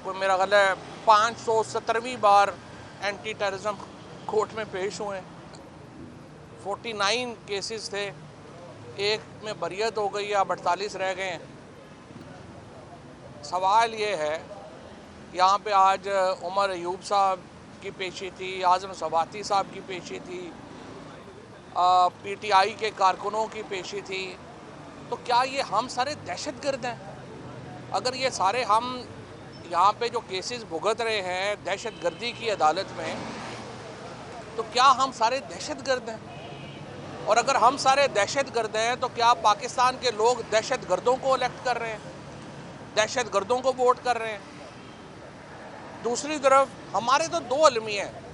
कोई मेरा ख्याल है 570वीं बार एंटी टेररिज्म कोर्ट में पेश हुए। 49 केसेस थे, एक में बरियत हो गई, अब 48 रह गए हैं। सवाल ये है, यहाँ पे आज उमर अयूब साहब की पेशी थी, आज़म सवाती साहब की पेशी थी, पीटीआई के कारकुनों की पेशी थी। तो क्या ये हम सारे दहशतगर्द हैं? अगर ये सारे हम यहाँ पे जो केसेस भुगत रहे हैं दहशतगर्दी की अदालत में, तो क्या हम सारे दहशतगर्द हैं? और अगर हम सारे दहशतगर्द हैं तो क्या पाकिस्तान के लोग दहशतगर्दों को इलेक्ट कर रहे हैं, दहशतगर्दों को वोट कर रहे हैं? दूसरी तरफ हमारे तो दो अलमिया हैं।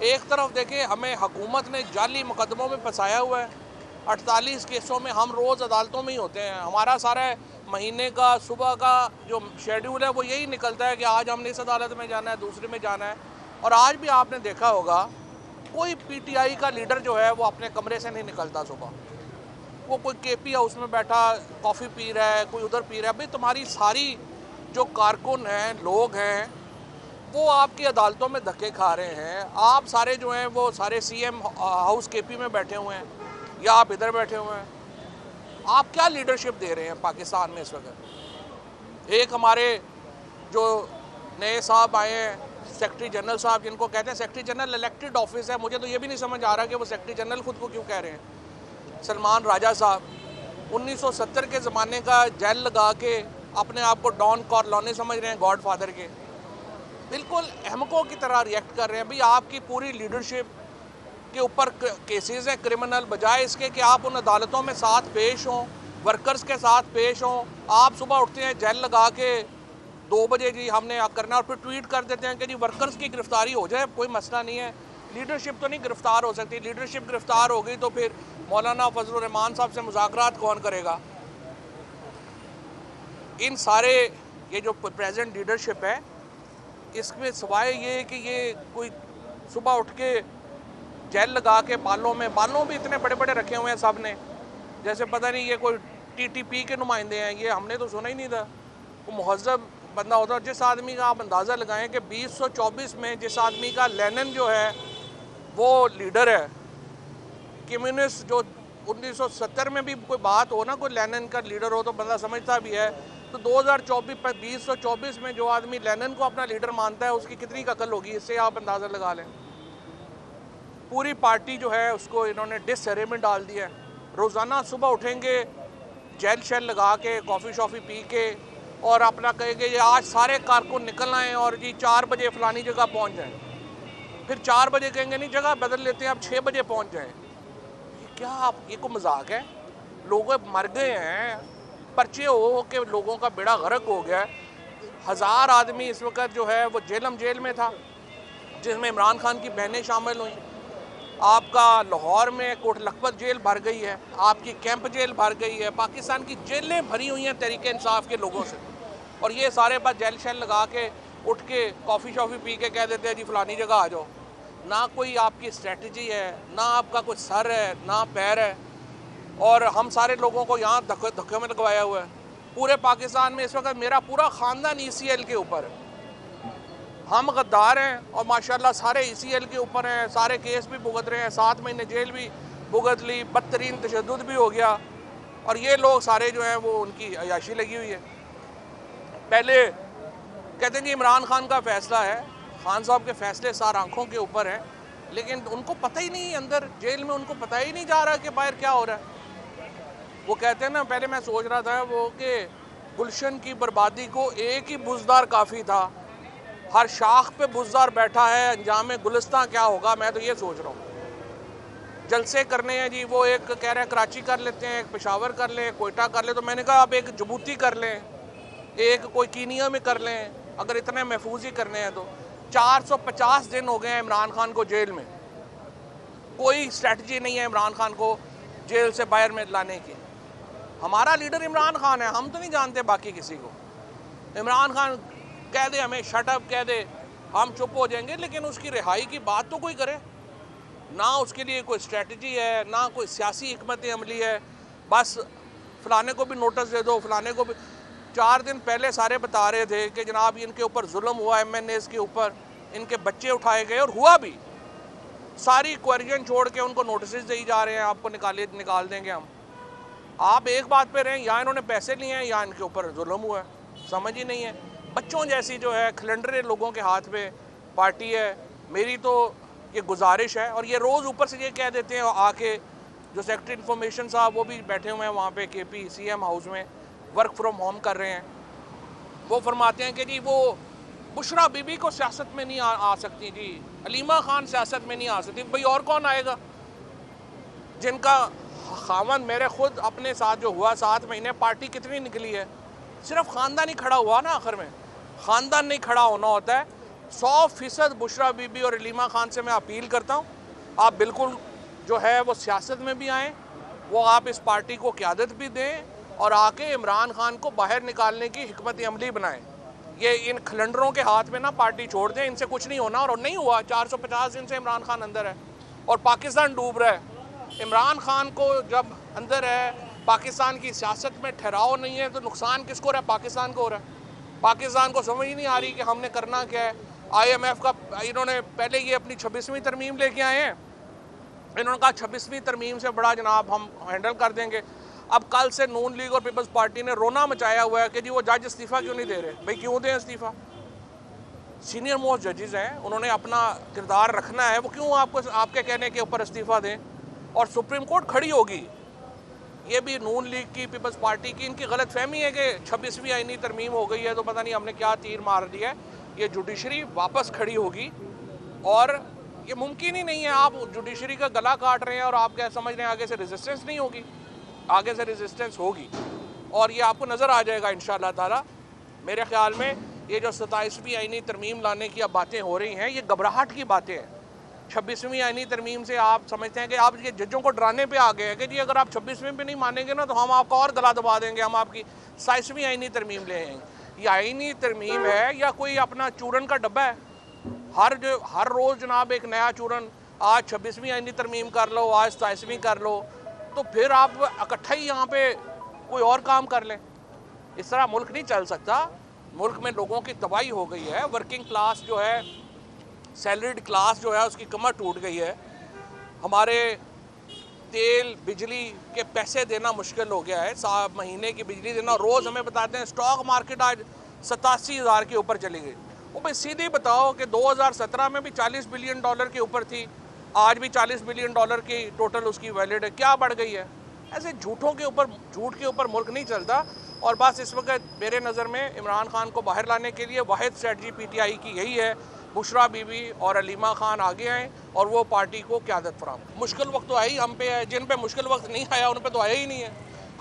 एक तरफ देखें, हमें हुकूमत ने जाली मुकदमों में फंसाया हुआ है। 48 केसों में हम रोज़ अदालतों में ही होते हैं। हमारा सारा महीने का सुबह का जो शेड्यूल है वो यही निकलता है कि आज हमने इस अदालत में जाना है, दूसरे में जाना है। और आज भी आपने देखा होगा कोई पीटीआई का लीडर जो है वो अपने कमरे से नहीं निकलता सुबह। वो कोई केपी हाउस में बैठा कॉफ़ी पी रहा है, कोई उधर पी रहा है। भाई तुम्हारी सारी जो कारकुन हैं, लोग हैं, वो आपकी अदालतों में धक्के खा रहे हैं। आप सारे जो हैं वो सारे सीएम हाउस केपी में बैठे हुए हैं या आप इधर बैठे हुए हैं। आप क्या लीडरशिप दे रहे हैं पाकिस्तान में इस वक्त? एक हमारे जो नए साहब आए हैं, सेक्रेटरी जनरल साहब, जिनको कहते हैं सेक्रेटरी जनरल इलेक्टेड ऑफिस है, मुझे तो ये भी नहीं समझ आ रहा कि वो सेक्रेटरी जनरल खुद को क्यों कह रहे हैं। सलमान राजा साहब 1970 के ज़माने का जेल लगा के अपने आप को डॉन कॉर्लोने समझ रहे हैं, गॉड फादर के। बिल्कुल अहमकों की तरह रिएक्ट कर रहे हैं। भाई आपकी पूरी लीडरशिप के ऊपर केसेस हैं क्रिमिनल, बजाय इसके कि आप उन अदालतों में साथ पेश हों, वर्कर्स के साथ पेश हों। आप सुबह उठते हैं जेल लगा के 2 बजे जी हमने करना, और फिर ट्वीट कर देते हैं कि जी वर्कर्स की गिरफ्तारी हो जाए, कोई मसला नहीं है। लीडरशिप तो नहीं गिरफ्तार हो सकती। लीडरशिप गिरफ्तार हो गई तो फिर मौलाना फजलुर रहमान साहब से मुज़ाकरात कौन करेगा? इन सारे ये जो प्रेजेंट लीडरशिप है, इसमें सवाए ये कि ये कोई सुबह उठ के जेल लगा के बालों भी इतने बड़े बड़े रखे हुए हैं सब ने, जैसे पता नहीं ये कोई टीटीपी के नुमाइंदे हैं। ये हमने तो सुना ही नहीं था। वो मुहज़्ज़ब बंदा होता है। जिस आदमी का आप अंदाज़ा लगाएं कि 2024 में जिस आदमी का लेनिन जो है वो लीडर है, कम्युनिस्ट जो 1970 में भी कोई बात हो ना, कोई लेनिन का लीडर हो तो बंदा समझता भी है। तो 2024 में जो आदमी लेनिन को अपना लीडर मानता है, उसकी कितनी अकल होगी, इससे आप अंदाज़ा लगा लें। पूरी पार्टी जो है उसको इन्होंने डिसहरे में डाल दिया है। रोज़ाना सुबह उठेंगे जेल शेल लगा के, कॉफ़ी शॉफ़ी पी के, और अपना कहेंगे ये आज सारे कारकुन निकल आएँ और जी 4 बजे फ़लानी जगह पहुंच जाएं। फिर 4 बजे कहेंगे नहीं जगह बदल लेते हैं, अब 6 बजे पहुंच जाएं। क्या आप, ये को मजाक है? लोग मर गए हैं, पर्चे हो के लोगों का बेड़ा गर्क हो गया है। 1000 आदमी इस वक्त जो है वो जेल में था, जिसमें इमरान खान की बहनें शामिल हुई। आपका लाहौर में कोट लखपत जेल भर गई है, आपकी कैंप जेल भर गई है, पाकिस्तान की जेलें भरी हुई हैं तहरीक इंसाफ के लोगों से। और ये सारे बात जेल शेल लगा के उठ के कॉफ़ी शॉफ़ी पी के कह देते हैं जी फ़लानी जगह आ जाओ। ना कोई आपकी स्ट्रेटजी है, ना आपका कोई सर है, ना पैर है। और हम सारे लोगों को यहाँ धक्के में लगवाया हुआ है। पूरे पाकिस्तान में इस वक्त मेरा पूरा ख़ानदान ECL के ऊपर है। हम गद्दार हैं और माशाल्लाह सारे ECL के ऊपर हैं, सारे केस भी भुगत रहे हैं, 7 महीने जेल भी भुगत ली, बदतरीन तशद्दुद भी हो गया। और ये लोग सारे जो हैं वो उनकी अयाशी लगी हुई है। पहले कहते हैं जी इमरान खान का फ़ैसला है, खान साहब के फ़ैसले सार आँखों के ऊपर हैं, लेकिन उनको पता ही नहीं, अंदर जेल में उनको पता ही नहीं जा रहा कि बाहर क्या हो रहा है। वो कहते हैं ना, पहले मैं सोच रहा था वो कि गुलशन की बर्बादी को एक ही बुज़दार काफ़ी था, हर शाख पे बुज़दार बैठा है, अंजाम गुलिस्तां क्या होगा। मैं तो ये सोच रहा हूँ। जलसे करने हैं जी, वो एक कह रहे हैं कराची कर लेते हैं, एक पेशावर कर लें, कोयटा कर लें। तो मैंने कहा आप एक जबूती कर लें, एक कोई कीनिया में कर लें, अगर इतने महफूज ही करने हैं तो। 450 दिन हो गए हैं इमरान खान को जेल में, कोई स्ट्रेटजी नहीं है इमरान खान को जेल से बाहर में लाने की। हमारा लीडर इमरान खान है, हम तो नहीं जानते बाकी किसी को। इमरान खान कह दे हमें शट अप कह दे, हम चुप हो जाएंगे, लेकिन उसकी रिहाई की बात तो कोई करे ना। उसके लिए कोई स्ट्रेटजी है ना, कोई सियासी हिकमत अमली है। बस फलाने को भी नोटिस दे दो, फलाने को भी। 4 दिन पहले सारे बता रहे थे कि जनाब इनके ऊपर जुल्म हुआ, MNAs के ऊपर, इनके बच्चे उठाए गए, और हुआ भी। सारी क्वेश्चन छोड़ के उनको नोटिस दी जा रहे हैं, आपको निकाल देंगे हम। आप एक बात पे रहें, या इन्होंने पैसे लिए हैं या इनके ऊपर जुल्म हुआ है, समझ ही नहीं है। बच्चों जैसी जो है खिलंडरे लोगों के हाथ में पार्टी है। मेरी तो ये गुजारिश है, और ये रोज़ ऊपर से ये कह देते हैं आके, जो सेक्रेटरी इन्फॉर्मेशन साहब वो भी बैठे हुए हैं वहाँ पे KP CM हाउस में, वर्क फ्रॉम होम कर रहे हैं। वो फरमाते हैं कि जी वो बुशरा बीबी को सियासत में नहीं आ सकती जी, अलीमा खान सियासत में नहीं आ सकती। भाई और कौन आएगा? जिनका खामन मेरे खुद अपने साथ जो हुआ 7 महीने, पार्टी कितनी निकली है, सिर्फ ख़ानदान ही खड़ा हुआ ना। आखिर में ख़ानदान नहीं खड़ा होना होता है। 100% बुशरा बीबी और अलीमा खान से मैं अपील करता हूँ, आप बिल्कुल जो है वो सियासत में भी आएँ, वो आप इस पार्टी को क़यादत भी दें, और आके इमरान खान को बाहर निकालने की हिकमत अमली बनाएं। ये इन खिलंडरों के हाथ में ना पार्टी छोड़ दें, इनसे कुछ नहीं होना, और नहीं हुआ। 450 दिन से इमरान खान अंदर है और पाकिस्तान डूब रहा है। इमरान खान को जब अंदर है, पाकिस्तान की सियासत में ठहराव नहीं है, तो नुकसान किसको हो रहा है? पाकिस्तान को हो रहा है। पाकिस्तान को समझ ही नहीं आ रही कि हमने करना क्या है। IMF का इन्होंने पहले ये अपनी 26वीं तरमीम लेके आए हैं, इन्होंने कहा 26वीं तरमीम से बड़ा जनाब हम हैंडल कर देंगे। अब कल से नून लीग और पीपल्स पार्टी ने रोना मचाया हुआ है कि जी वो जज इस्तीफ़ा क्यों नहीं दे रहे। भाई क्यों दें इस्तीफ़ा? सीनियर मोस्ट जजेस हैं, उन्होंने अपना किरदार रखना है, वो क्यों आपके कहने के ऊपर इस्तीफ़ा दें? और सुप्रीम कोर्ट खड़ी होगी। ये भी नून लीग की, पीपल्स पार्टी की इनकी गलत फहमी है कि 26वीं आईनी तरमीम हो गई है तो पता नहीं हमने क्या तीर मार दिया है। ये जुडिशरी वापस खड़ी होगी, और ये मुमकिन ही नहीं है। आप जुडिशरी का गला काट रहे हैं और आप क्या समझ रहे हैं आगे से रेजिस्टेंस नहीं होगी? आगे से रेजिस्टेंस होगी, और ये आपको नज़र आ जाएगा इंशाअल्लाह ताला। मेरे ख्याल में ये जो 27वीं आईनी तरमीम लाने की अब बातें हो रही हैं, ये घबराहट की बातें हैं। 26वीं आईनी तरमीम से आप समझते हैं कि आप ये जजों को डराने पे आ गए हैं कि जी अगर आप 26वीं पे नहीं मानेंगे ना तो हम आपका और गला दबा देंगे, हम आपकी 27वीं आईनी तरमीम ले आएंगे। ये आईनी तरमीम है या कोई अपना चूरन का डब्बा है? हर रोज़ जनाब एक नया चूरन, आज 26वीं आईनी तरमीम कर लो, आज 27वीं कर लो, तो फिर आप इकट्ठा ही यहाँ पे कोई और काम कर लें। इस तरह मुल्क नहीं चल सकता। मुल्क में लोगों की तबाही हो गई है। वर्किंग क्लास जो है, सैलरीड क्लास जो है, उसकी कमर टूट गई है। हमारे तेल बिजली के पैसे देना मुश्किल हो गया है। महीने की बिजली देना, रोज़ हमें बताते हैं स्टॉक मार्केट आज 87,000 के ऊपर चली गई। वो भाई सीधे बताओ कि 2017 में भी $40 बिलियन के ऊपर थी, आज भी $40 बिलियन की टोटल उसकी वैलिड है। क्या बढ़ गई है? ऐसे झूठ के ऊपर मुल्क नहीं चलता। और बस इस वक्त मेरे नज़र में इमरान खान को बाहर लाने के लिए वाहिद स्ट्रेटजी PTI की यही है, बुशरा बीबी और अलीमा खान आगे आएँ और वो पार्टी को क़यादत फराहम। मुश्किल वक्त तो आई हम पे है, जिन पे मुश्किल वक्त नहीं आया उन पे तो आया ही नहीं है।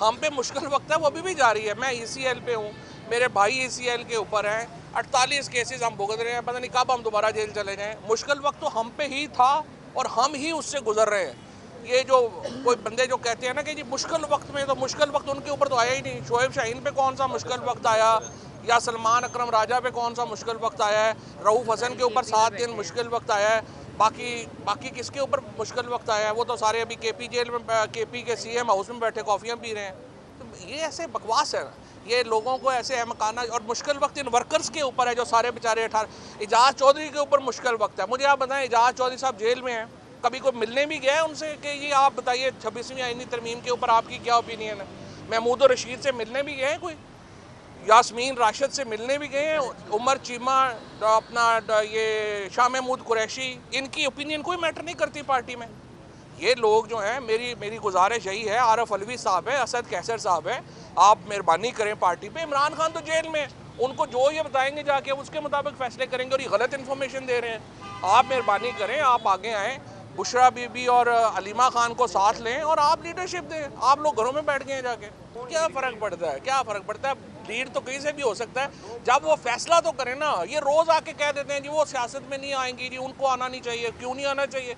हम पे मुश्किल वक्त है, वो अभी भी जारी है। मैं ECL पे हूँ, मेरे भाई ECL के ऊपर हैं, 48 केसेस हम भुगत रहे हैं, पता नहीं कब हम दोबारा जेल चले जाएँ। मुश्किल वक्त तो हम पे ही था और हम ही उससे गुजर रहे हैं। ये जो कोई बंदे जो कहते हैं ना कि जी मुश्किल वक्त में, तो मुश्किल वक्त उनके ऊपर तो आया ही नहीं। शोएब शाहीन पे कौन सा मुश्किल वक्त आया, या सलमान अकरम राजा पे कौन सा मुश्किल वक्त आया है? रऊफ़ हसन के ऊपर 7 दिन मुश्किल वक्त आया है। बाकी किसके ऊपर मुश्किल वक्त आया है? वो तो सारे अभी KP जेल में, KP के CM हाउस में बैठे कॉफ़ियाँ पी रहे हैं। तो ये ऐसे बकवास है, ये लोगों को ऐसे अहमकाना। और मुश्किल वक्त इन वर्कर्स के ऊपर है जो सारे बेचारे 18। एजाज चौधरी के ऊपर मुश्किल वक्त है। मुझे आप बताएं, एजाज चौधरी साहब जेल में हैं, कभी कोई मिलने भी गया उनसे कि ये आप बताइए 26वीं आईनी तरमीम के ऊपर आपकी क्या ओपिनियन है? महमूद और रशीद से मिलने भी गए हैं कोई? यास्मीन राशिद से मिलने भी गए हैं? उमर चीमा, अपना ये शाह महमूद कुरैशी, इनकी ओपिनियन कोई मैटर नहीं करती पार्टी में। ये लोग जो हैं, मेरी गुजारिश यही है, आरफ अलवी साहब है, असद कैसर साहब है, आप मेहरबानी करें पार्टी पे। इमरान खान तो जेल में, उनको जो ये बताएंगे जाके उसके मुताबिक फैसले करेंगे, और ये गलत इन्फॉर्मेशन दे रहे हैं। आप मेहरबानी करें, आप आगे आएँ, बुशरा बीबी और अलीमा खान को साथ लें और आप लीडरशिप दें। आप लोग घरों में बैठ गए हैं जाके, क्या फ़र्क पड़ता है? क्या फ़र्क पड़ता है? लीड तो कहीं से भी हो सकता है, जब वो फैसला तो करें ना। ये रोज़ आके कह देते हैं जी वो सियासत में नहीं आएंगी, जी उनको आना नहीं चाहिए। क्यों नहीं आना चाहिए?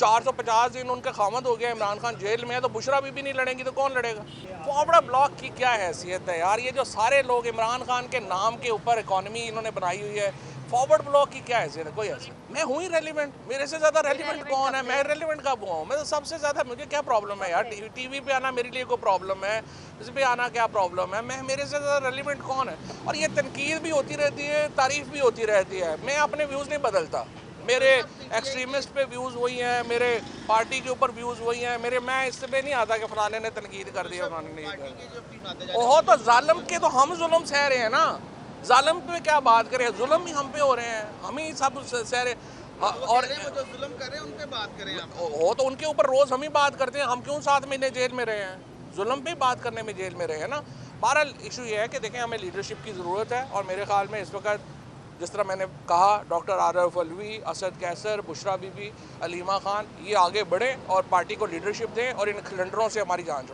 450 दिन उनका खामद हो गया, इमरान खान जेल में है, तो बुशरा बीबी नहीं लड़ेंगी तो कौन लड़ेगा? फॉरवर्ड ब्लॉक की क्या हैसियत है यार? ये जो सारे लोग इमरान खान के नाम के ऊपर इकॉनमी इन्होंने बनाई हुई है, फॉरवर्ड ब्लॉक की क्या हैसियत है? कोई हैसियत? मैं हूँ ही रेलिवेंट, मेरे से ज़्यादा रेलिवेंट कौन है? मैं रेलिवेंट कब हुआ हूँ? मैं तो सबसे ज़्यादा, मुझे क्या प्रॉब्लम है यार? टीवी पे आना मेरे लिए कोई प्रॉब्लम है? इस पे आना क्या प्रॉब्लम है? मैं, मेरे से ज़्यादा रेलिवेंट कौन है? और ये तनकीद भी होती रहती है, तारीफ भी होती रहती है, मैं अपने व्यूज़ नहीं बदलता। मेरे एक्सट्रीमिस्ट पे व्यूज़ वही हैं, मेरे पार्टी के ऊपर व्यूज़ वही हैं मेरे। मैं इसमें नहीं आता कि फलाने ने तनकीद कर दिया, फलाने ने नहीं। ओहो, तो जालिम के तो हम जुल्म सह रहे हैं ना, जालिम पे क्या बात करें? जुल्म ही हम पे हो रहे हैं, हम ही सब सह रहे। और जो जुल्म कर रहे हैं उन पे बात करें आप। हो तो उनके ऊपर रोज़ हम ही बात करते हैं, हम क्यों 7 महीने जेल में रहे हैं? जुल्म पे बात करने में जेल में रहे हैं ना। बहरहाल इशू ये है कि देखें, हमें लीडरशिप की ज़रूरत है, और मेरे ख्याल में इस वक्त जिस तरह मैंने कहा, डॉक्टर आरफ अलवी, असद कैसर, बुशरा बीबी, अलीमा खान, ये आगे बढ़े और पार्टी को लीडरशिप दें और इन खिलंडरों से हमारी जान छुड़ाएं।